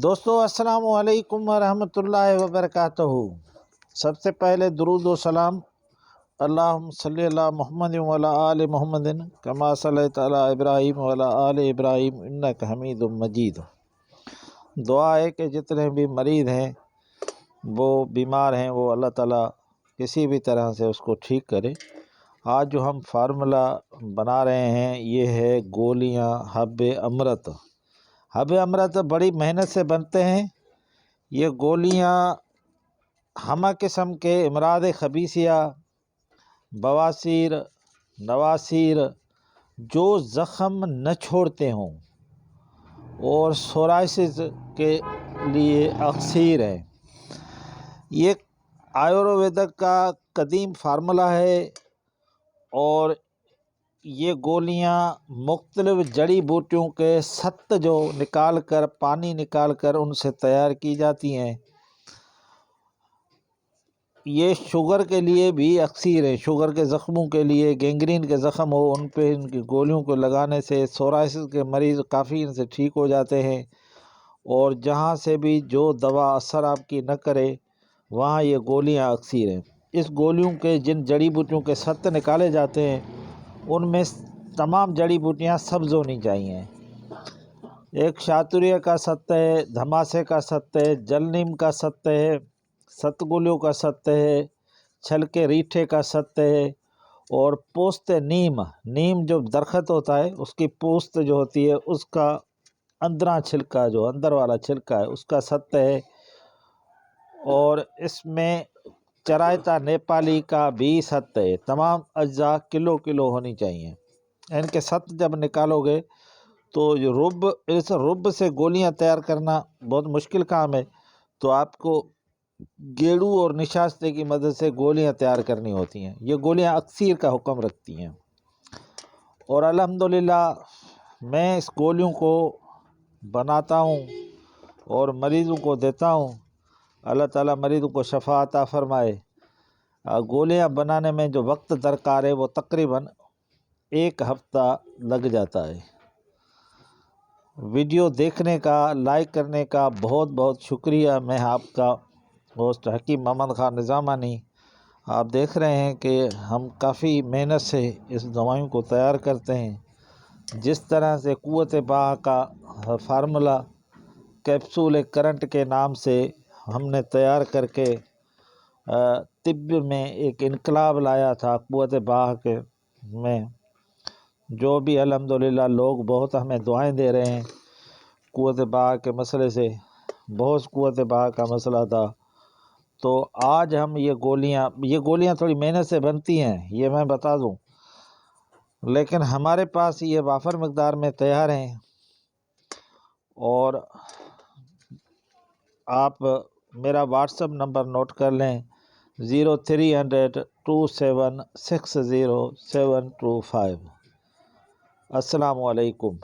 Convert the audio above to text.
دوستو السلام علیکم ورحمۃ اللہ وبرکاتہ۔ سب سے پہلے درود و سلام اللہم صلی علی محمد وعلی آل محمد کما صلیت علی ابراہیم وعلی آل ابراہیم انک حمید مجید۔ دعا ہے کہ جتنے بھی مریض ہیں، وہ بیمار ہیں، وہ اللہ تعالیٰ کسی بھی طرح سے اس کو ٹھیک کرے۔ آج جو ہم فارمولا بنا رہے ہیں یہ ہے گولیاں حب امرت۔ حب امرت بڑی محنت سے بنتے ہیں۔ یہ گولیاں ہمہ قسم کے امراض خبیثیہ، بواسیر، نواسیر، جو زخم نہ چھوڑتے ہوں اور سورائسس کے لیے اکسیر ہیں۔ یہ آیورویدک کا قدیم فارمولا ہے اور یہ گولیاں مختلف جڑی بوٹیوں کے ست جو نکال کر، پانی نکال کر ان سے تیار کی جاتی ہیں۔ یہ شوگر کے لیے بھی اکسیر ہے، شوگر کے زخموں کے لیے، گینگرین کے زخم ہو ان پہ ان کی گولیوں کو لگانے سے سورائسس کے مریض کافی ان سے ٹھیک ہو جاتے ہیں۔ اور جہاں سے بھی جو دوا اثر آپ کی نہ کرے وہاں یہ گولیاں اکسیر ہیں۔ اس گولیوں کے جن جڑی بوٹیوں کے ست نکالے جاتے ہیں ان میں تمام جڑی بوٹیاں سبز ہونی چاہیے۔ ایک شاتوریہ کا ست ہے، دھماسے کا ست ہے، جل نیم کا ست ہے، ست گولیوں کا ست ہے، چھل کے ریٹھے کا ست ہے، اور پوست نیم، نیم جو درخت ہوتا ہے اس کی پوست جو ہوتی ہے اس کا اندرا چھلکا، جو اندر والا چھلکا ہے اس کا ست ہے۔ اور اس میں چرائتا نیپالی کا بھی ست ہے۔ تمام اجزاء کلو کلو ہونی چاہیے۔ ان کے ست جب نکالو گے تو اس رب سے گولیاں تیار کرنا بہت مشکل کام ہے، تو آپ کو گیڑو اور نشاستے کی مدد سے گولیاں تیار کرنی ہوتی ہیں۔ یہ گولیاں اکسیر کا حکم رکھتی ہیں، اور الحمدللہ میں اس گولیوں کو بناتا ہوں اور مریضوں کو دیتا ہوں۔ اللہ تعالیٰ مریضوں کو شفا عطا فرمائے۔ گولیاں بنانے میں جو وقت درکار ہے وہ تقریباً 1 ہفتہ لگ جاتا ہے۔ ویڈیو دیکھنے کا، لائک کرنے کا بہت بہت شکریہ۔ میں آپ کا ہوسٹ حکیم محمد خان نظامانی۔ آپ دیکھ رہے ہیں کہ ہم کافی محنت سے اس دوائیوں کو تیار کرتے ہیں۔ جس طرح سے قوت باہ کا فارمولا کیپسول کرنٹ کے نام سے ہم نے تیار کر کے طب میں ایک انقلاب لایا تھا قوت باہ کے میں، جو بھی الحمدللہ لوگ بہت ہمیں دعائیں دے رہے ہیں۔ قوت باہ کے مسئلے سے بہت قوت باہ کا مسئلہ تھا، تو آج ہم یہ گولیاں تھوڑی محنت سے بنتی ہیں یہ میں بتا دوں، لیکن ہمارے پاس یہ وافر مقدار میں تیار ہیں۔ اور آپ میرا واٹس ایپ نمبر نوٹ کر لیں 030027600725۔ السلام علیکم۔